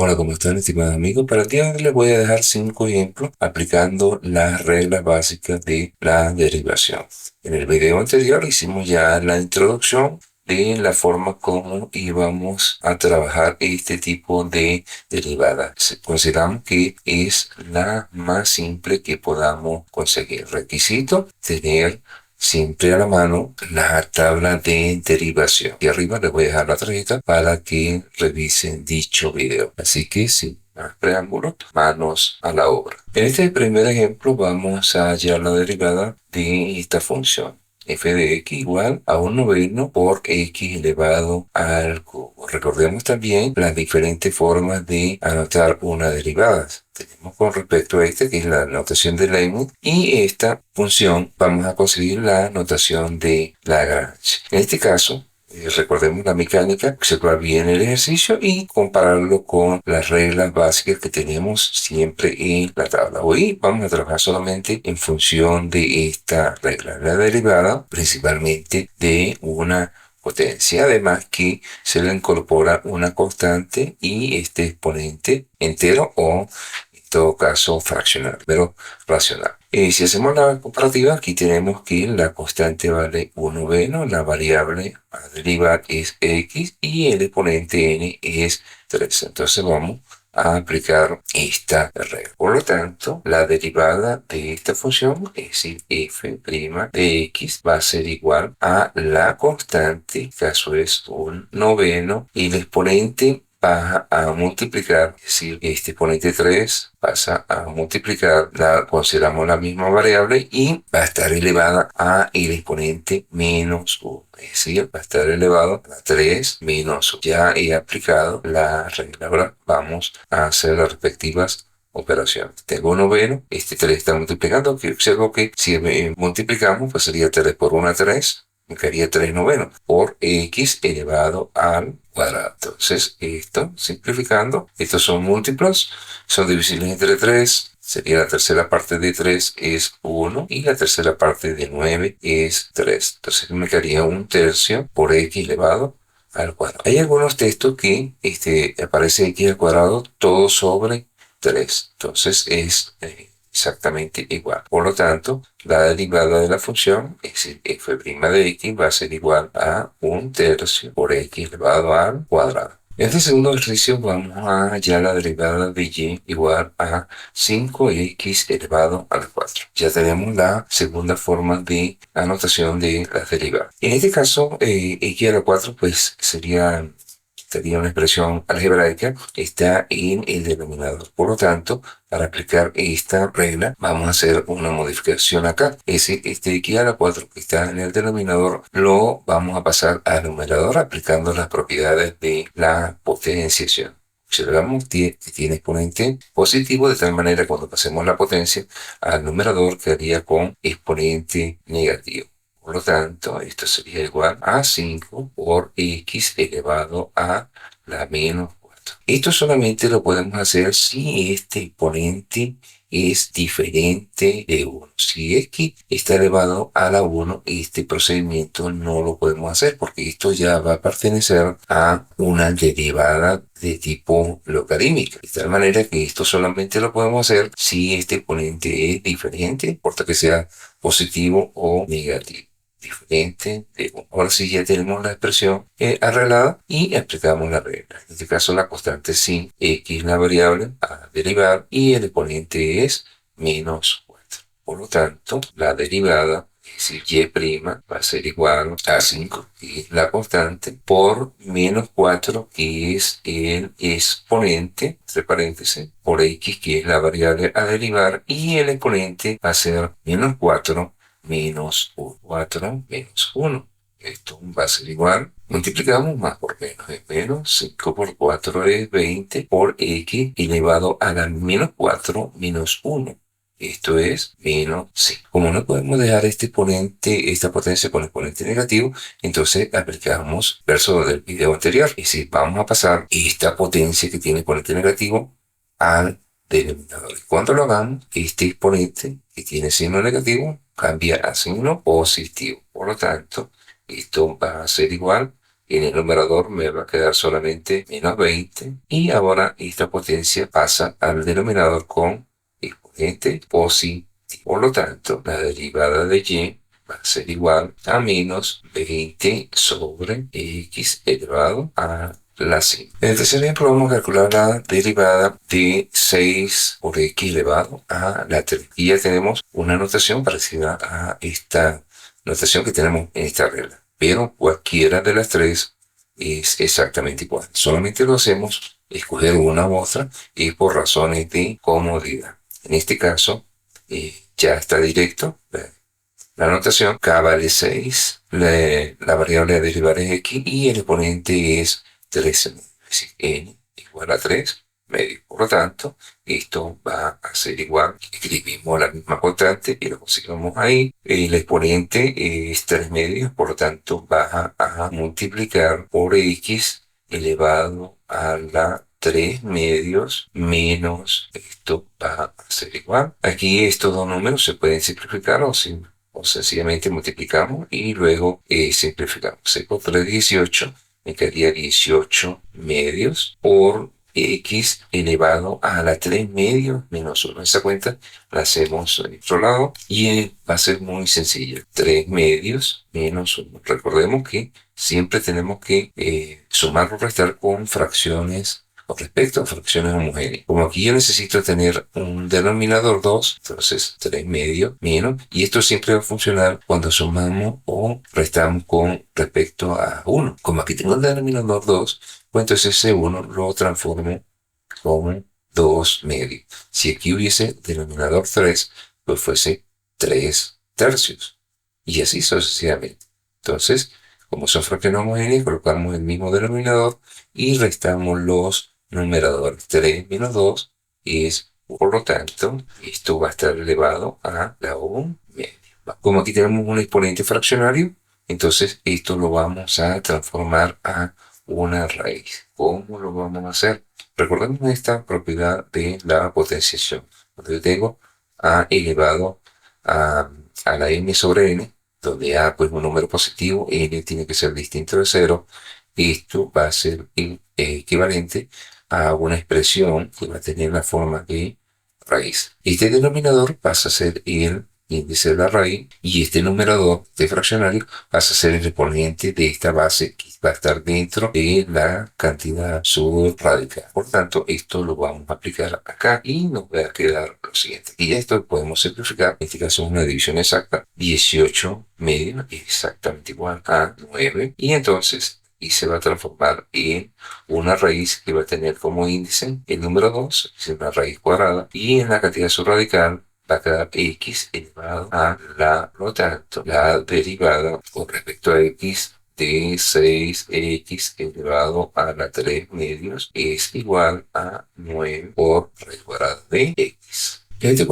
Hola, ¿cómo están, estimados amigos? Para el día de hoy les voy a dejar 5 ejemplos aplicando las reglas básicas de la derivación. En el video anterior hicimos ya la introducción de la forma como íbamos a trabajar este tipo de derivada. Consideramos que es la más simple que podamos conseguir. Requisito: tener siempre a la mano la tabla de derivación. Y arriba les voy a dejar la tarjeta para que revisen dicho video. Así que sin más preámbulos, manos a la obra. En este primer ejemplo vamos a hallar la derivada de esta función: f de x igual a 1/9 por x elevado al cubo. Recordemos también las diferentes formas de anotar una derivada. Tenemos con respecto a este, que es la notación de Leibniz, y esta función vamos a conseguir la notación de Lagrange. En este caso, recordemos la mecánica, observar bien el ejercicio y compararlo con las reglas básicas que tenemos siempre en la tabla. Hoy vamos a trabajar solamente en función de esta regla, la derivada principalmente de una potencia, además que se le incorpora una constante y este exponente entero o en todo caso fraccional, pero racional. Si hacemos la comparativa, aquí tenemos que la constante vale 1/, la variable a derivar es x y el exponente n es 3. Entonces vamos a aplicar esta regla. Por lo tanto, la derivada de esta función, es decir, f' de x, va a ser igual a la constante, en este caso es 1/9, y el exponente va a multiplicar, es decir, este exponente 3 pasa a multiplicar, consideramos la misma variable y va a estar elevada a el exponente menos 1. Es decir, va a estar elevado a 3 menos 1. Ya he aplicado la regla. Ahora vamos a hacer las respectivas operaciones. Tengo 1/9, este 3 está multiplicando, que observo que si multiplicamos, pues sería 3 por 1, 3. Me quedaría 3/9 por x elevado al cuadrado. Entonces, esto, simplificando, estos son múltiplos, son divisibles entre 3. Sería la tercera parte de 3 es 1 y la tercera parte de 9 es 3. Entonces me quedaría 1/3 por x elevado al cuadrado. Hay algunos textos que aparece x al cuadrado todo sobre 3. Entonces es exactamente igual. Por lo tanto, la derivada de la función, es decir, f' de x, va a ser igual a 1/3 por x elevado al cuadrado. En este segundo ejercicio vamos a hallar la derivada de y igual a 5x elevado a la 4. Ya tenemos la segunda forma de anotación de las derivadas. En este caso, x a la 4 pues sería una expresión algebraica, está en el denominador. Por lo tanto, para aplicar esta regla, vamos a hacer una modificación acá. Ese x a la 4 que está en el denominador lo vamos a pasar al numerador aplicando las propiedades de la potenciación. Observamos que tiene exponente positivo, de tal manera que cuando pasemos la potencia al numerador quedaría con exponente negativo. Por lo tanto, esto sería igual a 5 por x elevado a la menos 4. Esto solamente lo podemos hacer si este exponente es diferente de 1. Si x está elevado a la 1, este procedimiento no lo podemos hacer porque esto ya va a pertenecer a una derivada de tipo logarítmica. De tal manera que esto solamente lo podemos hacer si este exponente es diferente, no importa que sea positivo o negativo. Diferente de 1. Ahora sí ya tenemos la expresión arreglada y aplicamos la regla. En este caso la constante sin, x la variable a derivar y el exponente es menos 4. Por lo tanto, la derivada, es decir, y' va a ser igual a 5, que es la constante, por menos 4, que es el exponente, entre paréntesis, por x, que es la variable a derivar, y el exponente va a ser menos 4 menos 1. 4 menos 1. Esto va a ser igual. Multiplicamos más por menos. Es menos. 5 por 4 es 20 por x elevado a la menos 4 menos 1. Esto es menos 5. Como no podemos dejar este exponente, esta potencia con exponente negativo, entonces aplicamos verso del video anterior. Es decir, vamos a pasar esta potencia que tiene exponente negativo al denominador. Cuando lo hagamos, este exponente que tiene signo negativo cambia a signo positivo. Por lo tanto, esto va a ser igual En el numerador me va a quedar solamente menos 20 y ahora esta potencia pasa al denominador con exponente positivo. Por lo tanto, la derivada de y va a ser igual a menos 20 sobre x elevado a la 5. En el tercer ejemplo vamos a calcular la derivada de 6 por x elevado a la 3. Y ya tenemos una notación parecida a esta notación que tenemos en esta regla. Pero cualquiera de las tres es exactamente igual. Solamente lo hacemos escoger una u otra y por razones de comodidad. En este caso, ya está directo. La notación K vale 6, la variable a derivar es x y el exponente es 3 medios. Es decir, n igual a 3 medios. Por lo tanto, esto va a ser igual. Escribimos la misma constante y lo conseguimos ahí. El exponente es 3 medios, por lo tanto, va a multiplicar por x elevado a la 3 medios menos esto va a ser igual. Aquí estos dos números se pueden simplificar o sencillamente multiplicamos y luego simplificamos. 6 por 3, 18, me quedaría 18 medios por x elevado a la 3 medios menos 1. Esa cuenta la hacemos en otro lado y va a ser muy sencilla. 3 medios menos 1. Recordemos que siempre tenemos que sumar o restar con fracciones con respecto a fracciones homogéneas. Como aquí yo necesito tener un denominador 2, entonces 3 medios menos, y esto siempre va a funcionar cuando sumamos o restamos con respecto a 1. Como aquí tengo el denominador 2, pues entonces ese 1 lo transformo como 2 medios. Si aquí hubiese denominador 3, pues fuese 3 tercios. Y así sucesivamente. Entonces, como son fracciones homogéneas, colocamos el mismo denominador y restamos los numeradores. 3 menos 2 es, por lo tanto, esto va a estar elevado a la 1 medio. Como aquí tenemos un exponente fraccionario, entonces esto lo vamos a transformar a una raíz. ¿Cómo lo vamos a hacer? Recordemos esta propiedad de la potenciación. Cuando yo tengo a elevado a la n sobre n, donde a pues un número positivo, n tiene que ser distinto de 0, esto va a ser equivalente a una expresión que va a tener la forma de raíz. Este denominador pasa a ser el índice de la raíz y este numerador de fraccionario pasa a ser el exponente de esta base que va a estar dentro de la cantidad subradical. Por tanto, esto lo vamos a aplicar acá y nos va a quedar lo siguiente. Y esto podemos simplificar. En este caso es una división exacta. 18 medios es exactamente igual a 9. Y entonces y se va a transformar en una raíz que va a tener como índice el número 2, es una raíz cuadrada, y en la cantidad subradical va a quedar x elevado a la, por lo tanto, la derivada con respecto a x de 6x elevado a la 3 medios es igual a 9 por raíz cuadrada de x. En este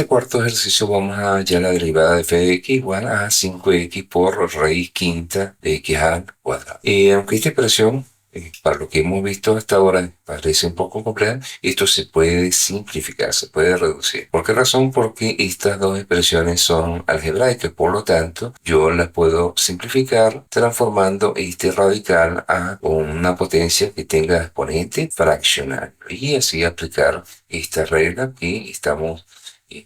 cuarto ejercicio vamos a hallar la derivada de f de x igual a 5x por raíz quinta de x al cuadrado. Aunque esta expresión, para lo que hemos visto hasta ahora, parece un poco compleja, esto se puede simplificar, se puede reducir. ¿Por qué razón? Porque estas dos expresiones son algebraicas, por lo tanto, yo las puedo simplificar transformando este radical a una potencia que tenga exponente fraccionario y así aplicar esta regla que estamos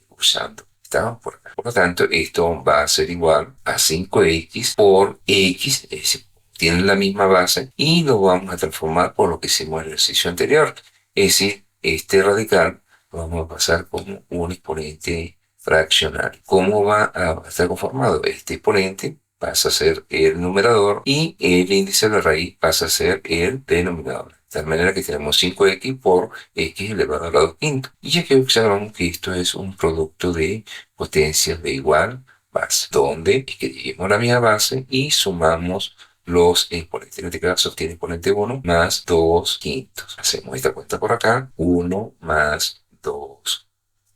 usando. ¿Está? Por lo tanto, esto va a ser igual a 5x por x, es decir, tienen la misma base y lo vamos a transformar por lo que hicimos en el ejercicio anterior. Es decir, este radical lo vamos a pasar como un exponente fraccionario. ¿Cómo va a estar conformado? Este exponente pasa a ser el numerador y el índice de la raíz pasa a ser el denominador. De tal manera que tenemos 5x por x elevado a la 2 quinto. Y aquí observamos que esto es un producto de potencias de igual base, donde escribimos la misma base y sumamos los exponentes. En este caso tiene exponente 1 más 2 quintos. Hacemos esta cuenta por acá. 1 más 2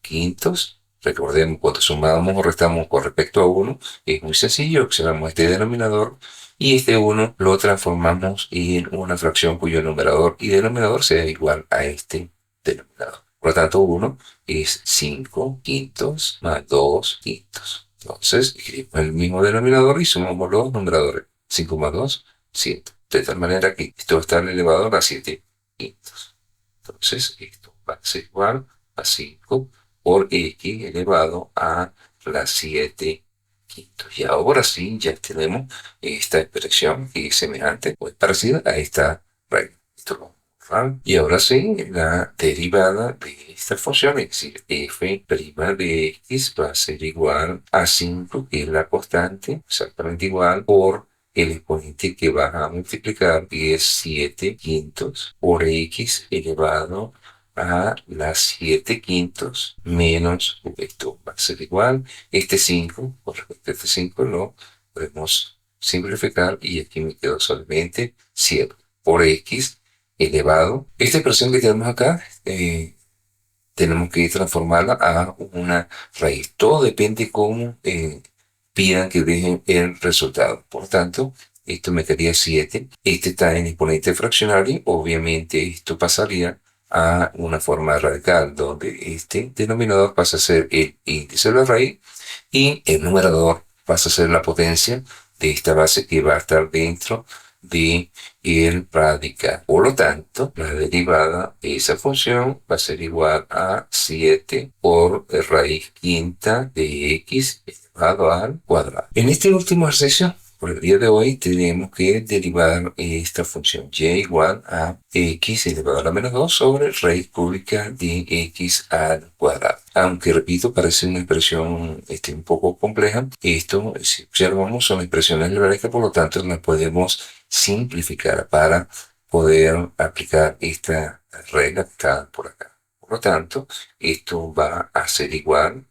quintos. Recordemos, cuando sumamos o restamos con respecto a 1, es muy sencillo. Observamos este denominador y este 1 lo transformamos en una fracción cuyo numerador y denominador sea igual a este denominador. Por lo tanto, 1 es 5 quintos más 2 quintos. Entonces, escribimos el mismo denominador y sumamos los numeradores. 5 más 2, 7. De tal manera que esto va a estar elevado a la 7 quintos. Entonces, esto va a ser igual a 5 por x elevado a la 7 quintos. Y ahora sí, ya tenemos esta expresión que es semejante o es parecida a esta regla. Esto lo vamos a borrar. Y ahora sí, la derivada de esta función, es decir, f' de x va a ser igual a 5, que es la constante, exactamente igual, por el exponente que vas a multiplicar, que es 7 quintos por x elevado a las 7 quintos menos esto va a ser igual. Este 5, por respecto a este 5, lo podemos simplificar y aquí me quedó solamente 7 por x elevado. Esta expresión que tenemos acá, tenemos que transformarla a una raíz. Todo depende cómo pidan que dejen el resultado. Por tanto, esto me quedaría 7. Este está en exponente fraccionario. Obviamente esto pasaría a una forma radical, donde este denominador pasa a ser el índice de la raíz y el numerador pasa a ser la potencia de esta base que va a estar dentro de el radical. Por lo tanto, la derivada de esa función va a ser igual a 7 por raíz quinta de x elevado al cuadrado. En este último ejercicio, por el día de hoy, tenemos que derivar esta función y igual a x elevado a la menos 2 sobre raíz cúbica de x al cuadrado. Aunque, repito, parece una expresión un poco compleja, esto, si observamos, son expresiones algebraicas, por lo tanto, las podemos simplificar para poder aplicar esta regla que está por acá. Por lo tanto, esto va a ser igual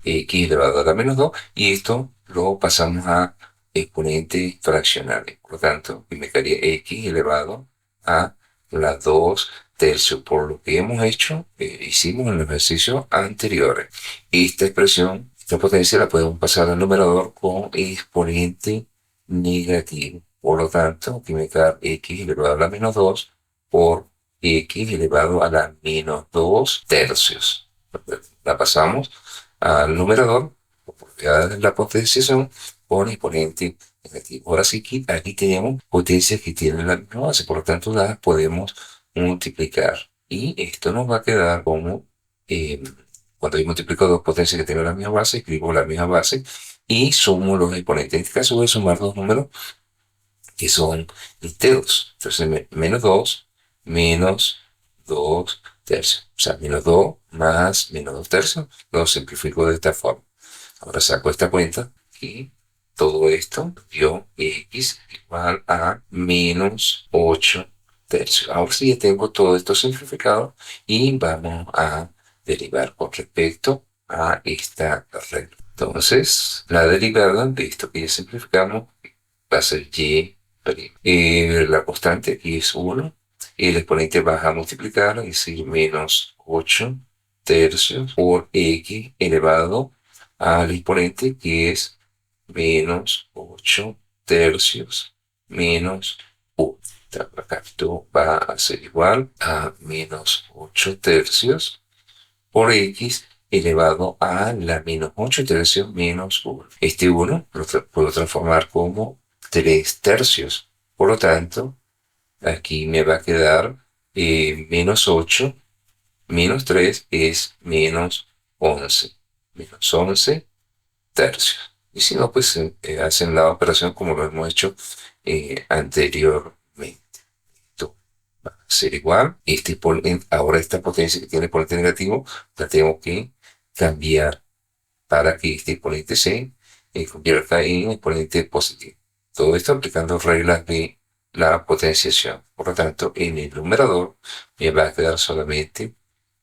x elevado a la menos 2 y esto lo pasamos a exponente fraccionario. Por lo tanto, me quedaría x elevado a la 2 tercios, por lo que hemos hecho, hicimos en los ejercicios anteriores. Esta expresión, esta potencia la podemos pasar al numerador con exponente negativo. Por lo tanto, aquí me queda x elevado a la menos 2 por x elevado a la menos 2 tercios. La pasamos al numerador, por propiedades de la potenciación, por exponente negativo. Ahora sí que aquí tenemos potencias que tienen la misma base, por lo tanto las podemos multiplicar. Y esto nos va a quedar como, cuando yo multiplico dos potencias que tienen la misma base, escribo la misma base y sumo los exponentes. En este caso voy a sumar dos números que son enteros. Entonces, menos 2 menos 2 tercios. O sea, menos 2 más menos 2 tercios. Lo simplifico de esta forma. Ahora saco esta cuenta y todo esto dio x igual a menos 8 tercios. Ahora sí ya tengo todo esto simplificado y vamos a derivar con respecto a esta regla. Entonces, la derivada de esto que ya simplificamos va a ser y'. La constante aquí es 1. El exponente va a multiplicar, es decir, menos 8 tercios por x elevado al exponente que es menos 8 tercios menos 1. Acá esto va a ser igual a menos 8 tercios por x elevado a la menos 8 tercios menos 1. Este 1 lo puedo transformar como 3 tercios. Por lo tanto, aquí me va a quedar menos 8 menos 3 es menos 11. Menos 11 tercios. Y si no, pues hacen la operación como lo hemos hecho anteriormente. Esto va a ser igual. Ahora esta potencia que tiene exponente negativo la tengo que cambiar para que este exponente se convierta en exponente positivo. Todo esto aplicando reglas de la potenciación. Por lo tanto, en el numerador me va a quedar solamente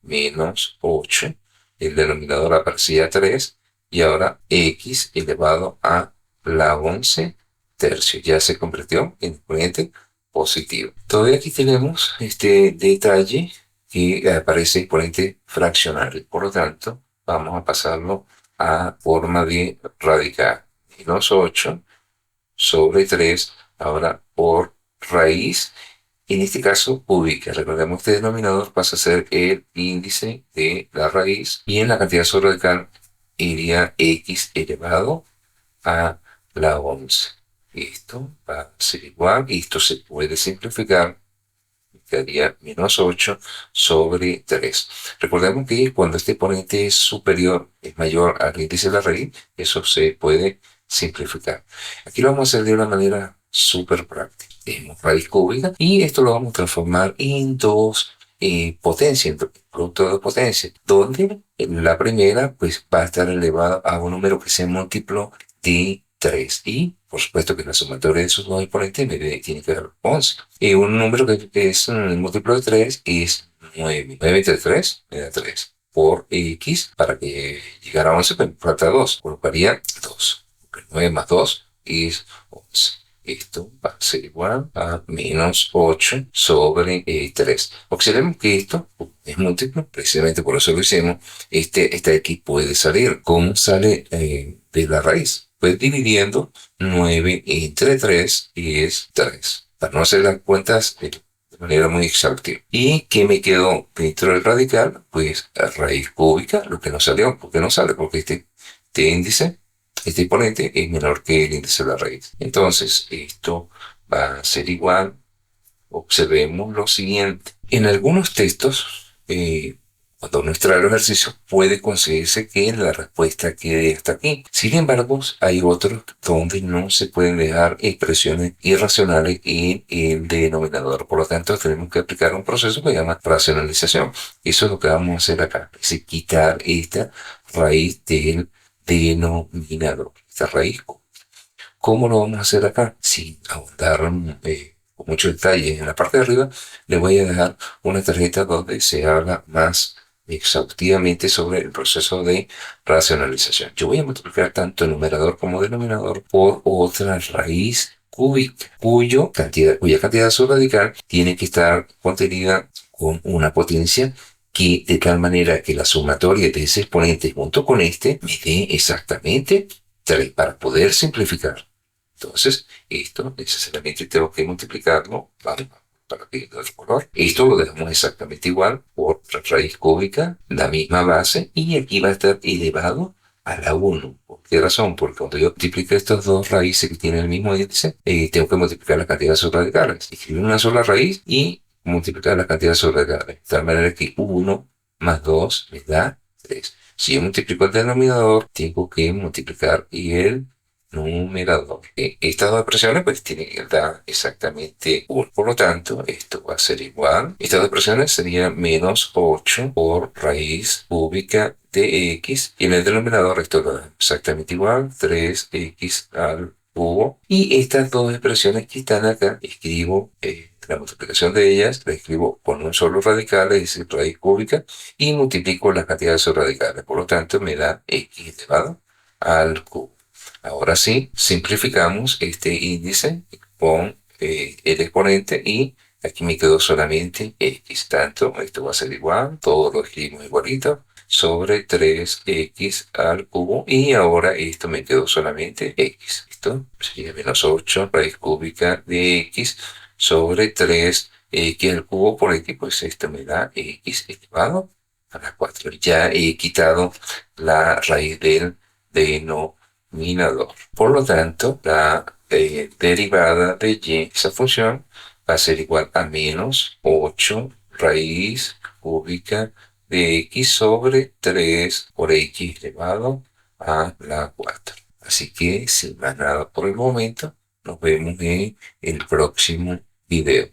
menos 8. El denominador aparecía 3. Y ahora x elevado a la 11 tercios. Ya se convirtió en exponente positivo. Todavía aquí tenemos este detalle que aparece exponente fraccionario. Por lo tanto, vamos a pasarlo a forma de radical. Menos 8 sobre 3, ahora por raíz, en este caso cúbica. Recordemos que este denominador pasa a ser el índice de la raíz y en la cantidad subradical iría x elevado a la 11. esto va a ser igual, y esto se puede simplificar, quedaría menos 8 sobre 3. Recordemos que cuando este exponente es superior, es mayor al índice de la raíz, eso se puede simplificar. Aquí lo vamos a hacer de una manera súper práctica. Tenemos raíz cúbica y esto lo vamos a transformar en dos potencias, en producto de potencia, donde la primera pues va a estar elevada a un número que sea múltiplo de 3 y por supuesto que la sumatoria de esos dos exponentes tiene que dar 11. Y un número que es un múltiplo de 3 es 9. 9 entre 3 me da 3. Por x, para que llegara a 11, me falta 2. Colocaría 2. 9 más 2 es 11. Esto va a ser igual a menos 8 sobre 3. Observemos que esto es múltiplo, precisamente por eso lo hicimos. Esta x puede salir. ¿Cómo sale de la raíz? Pues dividiendo 9 entre 3 y es 3. Para no hacer las cuentas de manera muy exhaustiva. ¿Y qué me quedó dentro del radical? Pues la raíz cúbica, lo que no salió. ¿Por qué no sale? Porque este índice, este exponente es menor que el índice de la raíz. Entonces, esto va a ser igual. Observemos lo siguiente. En algunos textos, cuando uno extrae los ejercicios, puede conseguirse que la respuesta quede hasta aquí. Sin embargo, hay otros donde no se pueden dejar expresiones irracionales en el denominador. Por lo tanto, tenemos que aplicar un proceso que se llama racionalización. Eso es lo que vamos a hacer acá. Es decir, quitar esta raíz del denominador. Esta raíz. ¿Cómo lo vamos a hacer acá? Sin ahondar con mucho detalle. En la parte de arriba le voy a dejar una tarjeta donde se habla más exhaustivamente sobre el proceso de racionalización. Yo voy a multiplicar tanto el numerador como denominador por otra raíz cúbica, cuya cantidad subradical tiene que estar contenida con una potencia que de tal manera que la sumatoria de ese exponente junto con este me dé exactamente 3 para poder simplificar. Entonces, esto necesariamente tengo que multiplicarlo, ¿vale? Para que dé otro color. Esto lo dejamos exactamente igual por raíz cúbica, la misma base, y aquí va a estar elevado a la 1. ¿Por qué razón? Porque cuando yo multiplico estas dos raíces que tienen el mismo índice, tengo que multiplicar la cantidad de subradicales. Escribir una sola raíz y multiplicar la cantidad de subradicales. De tal manera que 1 más 2 me da 3. Si yo multiplico el denominador, tengo que multiplicar y el numerador. Estas dos expresiones pues tienen que dar exactamente 1. Por lo tanto, esto va a ser igual. Estas dos expresiones serían menos 8 por raíz cúbica de x. Y en el denominador esto va exactamente igual. 3x al cubo. Y estas dos expresiones que están acá, escribo la multiplicación de ellas, la escribo con un solo radical, es decir, raíz cúbica, y multiplico la cantidad de esos radicales. Por lo tanto, me da x elevado al cubo. Ahora sí, simplificamos este índice con el exponente y aquí me quedó solamente x. Tanto, esto va a ser igual, todo lo escribimos igualito, sobre 3x al cubo y ahora esto me quedó solamente x. ¿Listo? Sería menos 8 raíz cúbica de x sobre 3x al cubo por x, pues esto me da x elevado a la 4. Ya he quitado la raíz del denominador. Por lo tanto, la derivada de y, esa función, va a ser igual a menos 8 raíz cúbica de x sobre 3 por x elevado a la 4. Así que, sin más nada por el momento, nos vemos en el próximo video.